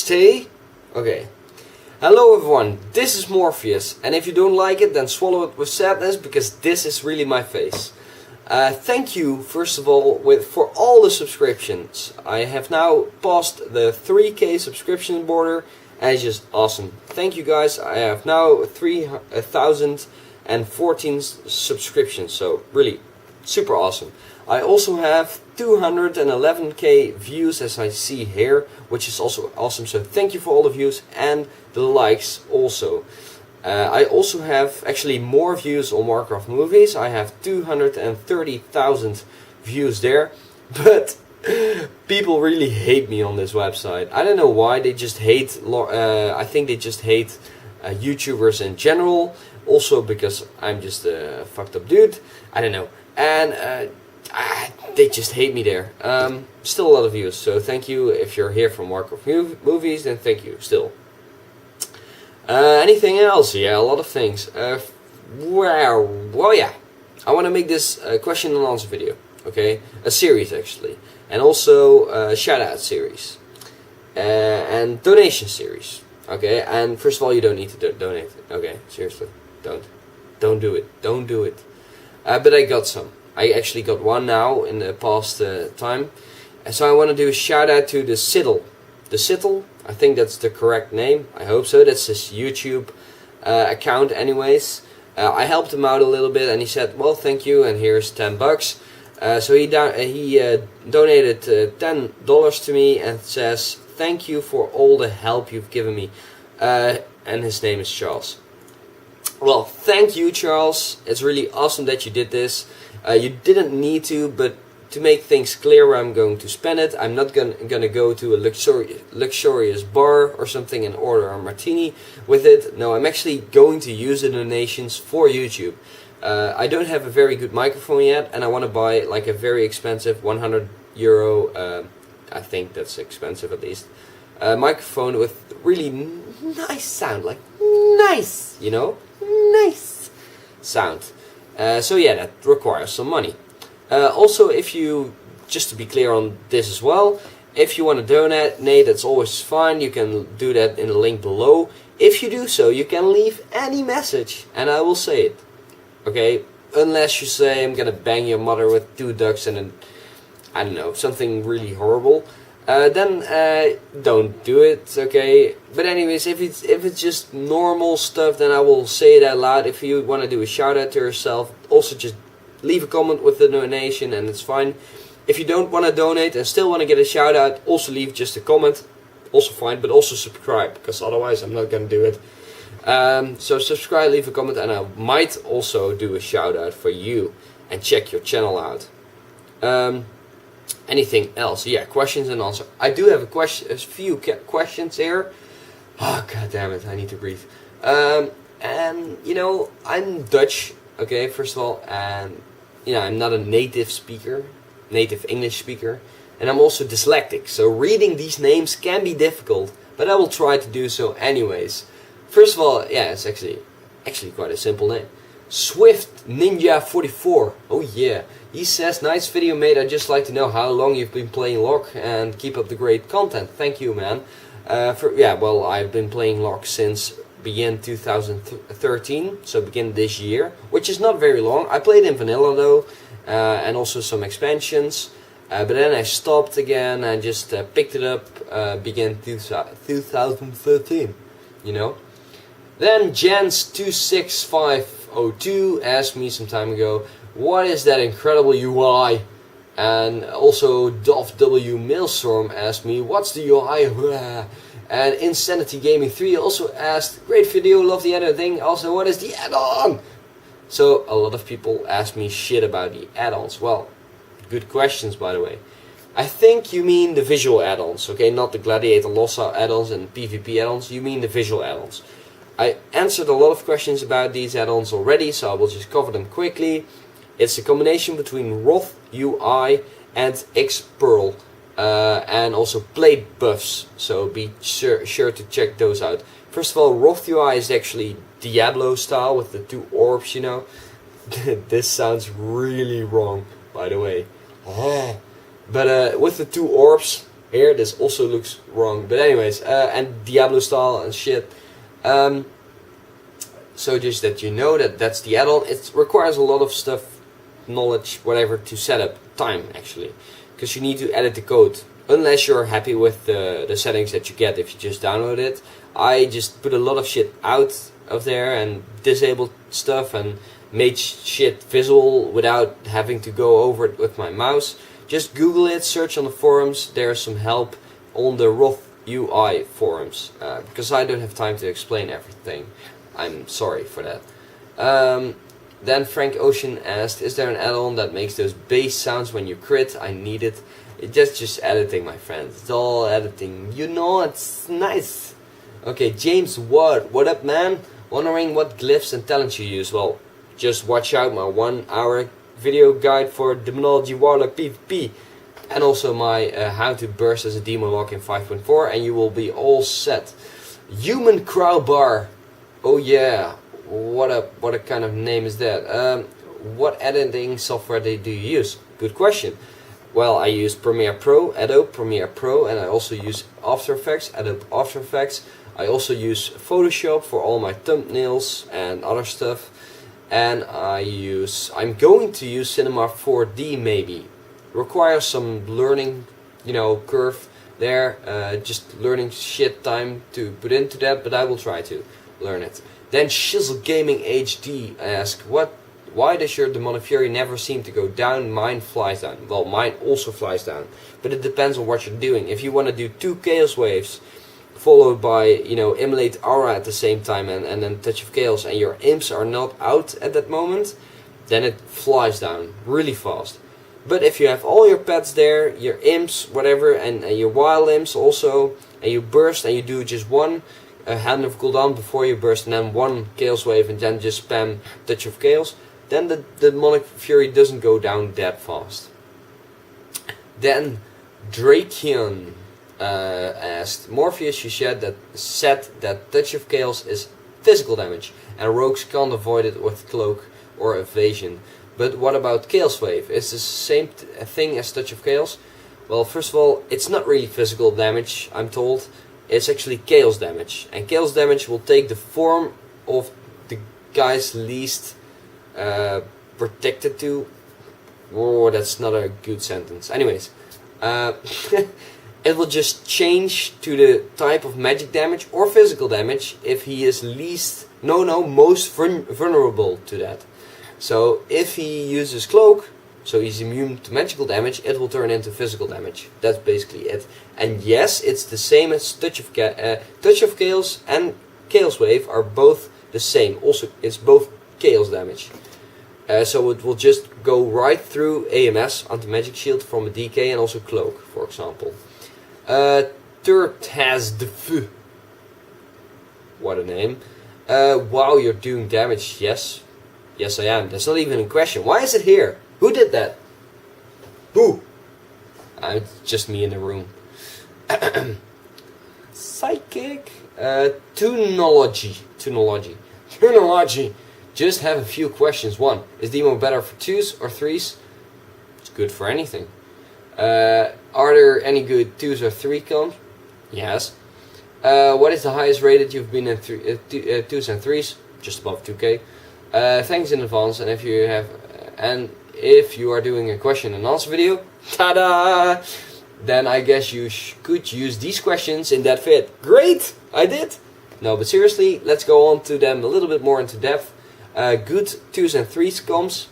stay? Okay. Hello everyone, this is Morpheus, and if you don't like it, then swallow it with sadness, because this is really my face. Thank you, first of all, for all the subscriptions. I have now passed the 3K subscription border, and it's just awesome. Thank you guys, I have now 3,014 subscriptions, so really super awesome. I also have 211k views, as I see here, which is also awesome, so thank you for all the views and the likes also. I also have actually more views on Warcraft movies. I have 230,000 views there, but people really hate me on this website. I don't know why, they just hate, I think they just hate YouTubers in general, also because I'm just a fucked up dude, I don't know, and they just hate me there. Still a lot of views, so thank you. If you're here from Warcraft movies, then thank you still. Anything else? Yeah, a lot of things. Well, yeah, I want to make this question and answer video, okay? A series actually, and also a shout out series, and donation series, okay? And first of all, you don't need to donate, okay? Seriously, don't do it, don't do it. But I got some. I actually got one now in the past time. And so I want to do a shout out to the Siddle. The Siddle, I think that's the correct name. I hope so. That's his YouTube account anyways. I helped him out a little bit and he said, well, thank you, and here's 10 bucks. So he donated $10 to me and says, thank you for all the help you've given me. And his name is Charles. Well, thank you, Charles. It's really awesome that you did this. You didn't need to, but to make things clear where I'm going to spend it, I'm not gonna go to a luxurious bar or something and order a martini with it. No, I'm actually going to use the donations for YouTube. I don't have a very good microphone yet, and I want to buy like a very expensive €100, I think that's expensive at least, microphone with really nice sound, like nice, you know, nice sound. So yeah, that requires some money. Also, if you, just to be clear on this as well, if you want to donate, that's always fine. You can do that in the link below. If you do so, you can leave any message and I will say it. Okay? Unless you say I'm gonna bang your mother with 2 ducks and I don't know, something really horrible. Then don't do it, okay? But anyways, if it's just normal stuff, then I will say it out loud. If you want to do a shout out to yourself, also just leave a comment with the donation and it's fine. If you don't want to donate and still want to get a shout out, also leave just a comment, also fine, but also subscribe, because otherwise I'm not going to do it. So subscribe, leave a comment, and I might also do a shout out for you and check your channel out. Anything else? Yeah, questions and answers. I do have a few questions here. Oh, god damn it, I need to breathe. And, you know, I'm Dutch, okay, first of all, and, you know, I'm not a native English speaker, and I'm also dyslexic, so reading these names can be difficult, but I will try to do so anyways. First of all, yeah, it's actually quite a simple name. Swift Ninja 44. Oh yeah. He says, nice video mate, I'd just like to know how long you've been playing LoC and keep up the great content. Thank you, man. Yeah, well, I've been playing LoC since begin 2013, so begin this year, which is not very long. I played in vanilla though, and also some expansions, but then I stopped again and just picked it up begin 2013, you know. Then Jens26502 asked me some time ago, what is that incredible UI? And also Dolph W Mailstorm asked me, what's the UI? And Insanity Gaming 3 also asked, great video, love the editing, also what is the add-on? So a lot of people ask me shit about the add-ons. Well, good questions by the way. I think you mean the visual add-ons, okay, not the Gladiator Lossa add-ons and PvP add-ons, you mean the visual add-ons. I answered a lot of questions about these add-ons already, so I will just cover them quickly. It's a combination between Roth UI and Xpearl, and also plate buffs, so be sure to check those out. First of all, Roth UI is actually Diablo style with the 2 orbs, you know. This sounds really wrong, by the way. But with the 2 orbs, here. This also looks wrong, but anyways, and Diablo style and shit. So just that you know that that's the add-on. It requires a lot of stuff, knowledge, whatever, to set up. Time, actually. Because you need to edit the code. Unless you're happy with the settings that you get if you just download it. I just put a lot of shit out of there and disabled stuff and made shit visual without having to go over it with my mouse. Just Google it, search on the forums. There's some help on the Roth UI forums. Because I don't have time to explain everything. I'm sorry for that. Then Frank Ocean asked, is there an add-on that makes those bass sounds when you crit? I need it. It's just editing, my friend. It's all editing. You know, it's nice. Okay, James Ward. What up, man? Wondering what glyphs and talents you use. Well, just watch out my 1 hour video guide for Demonology Warlock PvP. And also my how to burst as a demon lock in 5.4. And you will be all set. Human Crowbar. Oh yeah, what a kind of name is that? What editing software do you use? Good question. Well, I use Premiere Pro, Adobe Premiere Pro, and I also use After Effects, Adobe After Effects. I also use Photoshop for all my thumbnails and other stuff. And I'm going to use Cinema 4D maybe. Requires some learning, curve there. Just learning shit time to put into that, but I will try to learn it. Then Shizzle Gaming HD asks, why does your Demonic Fury never seem to go down? Mine flies down. Well, mine also flies down, but it depends on what you're doing. If you want to do 2 Chaos Waves followed by Immolate Aura at the same time and then Touch of Chaos, and your imps are not out at that moment, then it flies down really fast. But if you have all your pets there, your imps, whatever, and your wild imps also, and you burst and you do just one hand of cooldown before you burst, and then 1 Chaos Wave, and then just spam Touch of Chaos, then the Demonic Fury doesn't go down that fast. Then Drakion asked, Morpheus, you said that Touch of Chaos is physical damage, and rogues can't avoid it with Cloak or Evasion. But what about Chaos Wave? Is this the same thing as Touch of Chaos? Well, first of all, it's not really physical damage, I'm told. It's actually chaos damage, and chaos damage will take the form of the guy's least protected to. Oh, that's not a good sentence. Anyways, it will just change to the type of magic damage or physical damage if he is most vulnerable to that. So if he uses Cloak, so he's immune to magical damage, it will turn into physical damage. That's basically it. And yes, it's the same as Touch of Chaos and Chaos Wave are both the same. Also, it's both chaos damage. So it will just go right through AMS, anti-magic shield from a DK, and also Cloak, for example. Third has the F. What a name. Wow, you're doing damage. Yes. Yes, I am. That's not even a question. Why is it here? Who did that? Who? It's just me in the room. Psychic. Tunology. Just have a few questions. 1. Is Demo better for 2s or 3s? It's good for anything. Are there any good 2s or 3 comps? Yes. What is the highest rated you've been in 2s and 3s? Just above 2k. Thanks in advance, and if you are doing a question and answer video, ta-da! Then I guess you could use these questions in that vid. Great! I did! No, but seriously, let's go on to them a little bit more into depth. Good 2s and 3s comps.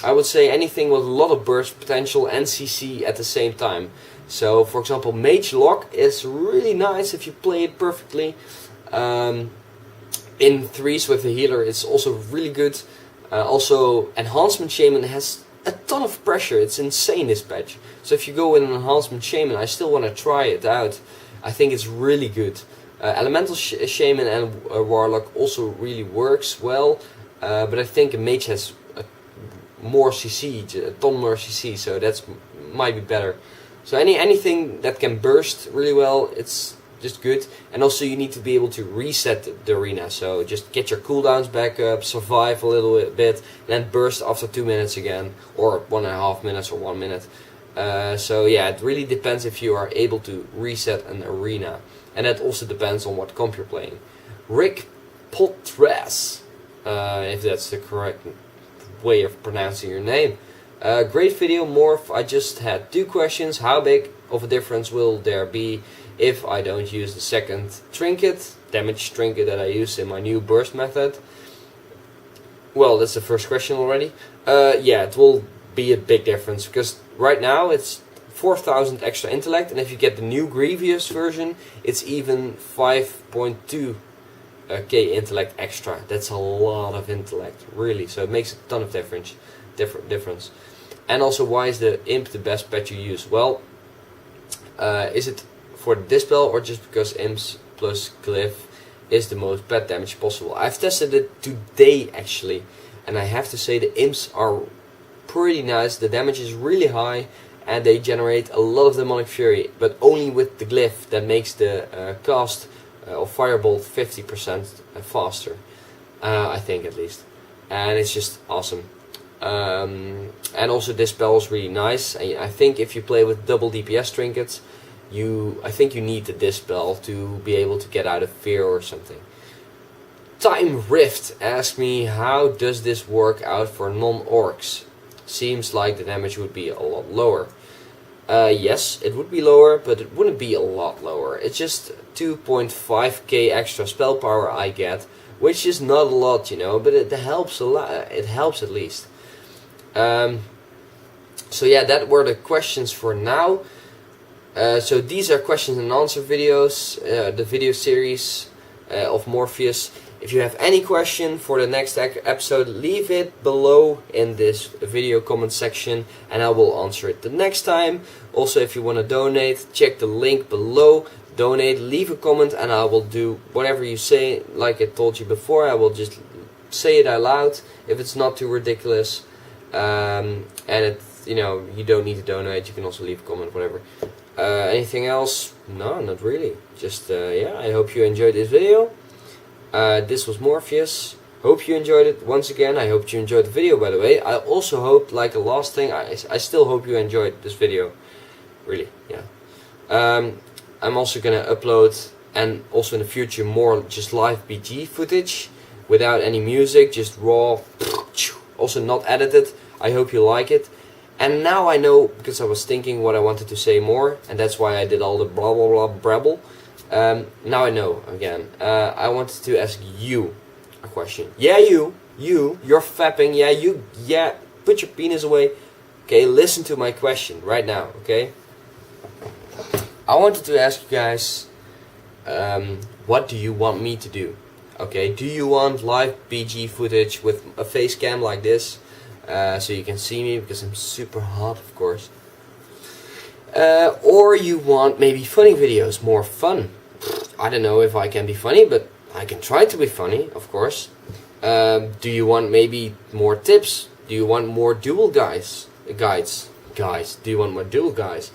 I would say anything with a lot of burst potential and CC at the same time. So, for example, Mage Lock is really nice if you play it perfectly. In 3s with the healer, it's also really good. Also, Enhancement Shaman has a ton of pressure. It's insane, this patch. So if you go with an Enhancement Shaman, I still want to try it out. I think it's really good. Elemental Shaman and Warlock also really works well. But I think a Mage has more CC, a ton more CC, so that might be better. So anything that can burst really well, it's just good. And also you need to be able to reset the arena, so just get your cooldowns back up, survive a little bit, then burst after 2 minutes again, or 1.5 minutes or 1 minute. So yeah, it really depends if you are able to reset an arena, and that also depends on what comp you're playing. Rick Potres, if that's the correct way of pronouncing your name. Great video, Morph. I just had 2 questions. How big of a difference will there be if I don't use the second trinket, damage trinket that I use in my new burst method? Well, that's the first question already. Yeah, it will be a big difference, because right now it's 4,000 extra intellect, and if you get the new Grievous version, it's even 5.2 k intellect extra. That's a lot of intellect, really. So it makes a ton of difference. And also, why is the imp the best pet you use? Well, is it for the dispel, or just because imps plus glyph is the most pet damage possible? I've tested it today actually, and I have to say the imps are pretty nice. The damage is really high, and they generate a lot of demonic fury, but only with the glyph that makes the cast of Firebolt 50% faster, I think at least, and it's just awesome. And also Dispel is really nice. I think if you play with double DPS trinkets, I think you need the Dispel to be able to get out of fear or something. Time Rift asks me, how does this work out for non-orcs? Seems like the damage would be a lot lower. Yes, it would be lower, but it wouldn't be a lot lower. It's just 2.5k extra spell power I get, which is not a lot, you know, but it helps a lot. It helps at least. So yeah, that were the questions for now. So these are questions and answer videos, the video series of Morpheus. If you have any question for the next episode, leave it below in this video comment section, and I will answer it the next time. Also, if you want to donate, check the link below. Donate, leave a comment, and I will do whatever you say. Like I told you before, I will just say it out loud if it's not too ridiculous. And you know, you don't need to donate. You can also leave a comment, whatever. Anything else? No, not really. Just yeah, I hope you enjoyed this video. This was Morpheus. Hope you enjoyed it. Once again, I hope you enjoyed the video, by the way. I also hope, like a last thing, I still hope you enjoyed this video. Really, yeah. I'm also gonna upload, and also in the future, more just live BG footage without any music, just raw, also not edited. I hope you like it. And now I know, because I was thinking what I wanted to say more, and that's why I did all the blah blah blah brabble. Now I know again. I wanted to ask you a question. Yeah, you're fapping. Yeah, put your penis away. Okay, listen to my question right now. Okay, I wanted to ask you guys, what do you want me to do? Okay, do you want live BG footage with a face cam like this, so you can see me because I'm super hot, of course? Or you want maybe funny videos, more fun? I don't know if I can be funny, but I can try to be funny, of course. Do you want maybe more tips? Do you want more duel guides? Do you want more duel guides?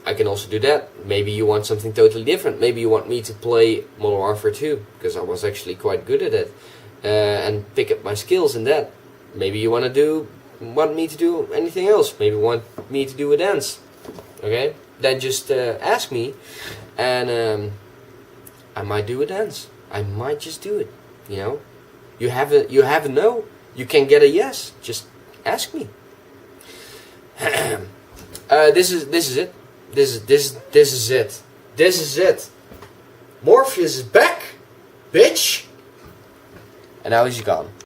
I can also do that. Maybe you want something totally different. Maybe you want me to play Modern Warfare 2, because I was actually quite good at it, and pick up my skills in that. Maybe you want me to do anything else. Maybe you want me to do a dance. Okay, then just ask me, and I might do a dance. I might just do it. You know, you have a no. You can get a yes. Just ask me. This is it. This is it. Morpheus is back, bitch. And now he's gone.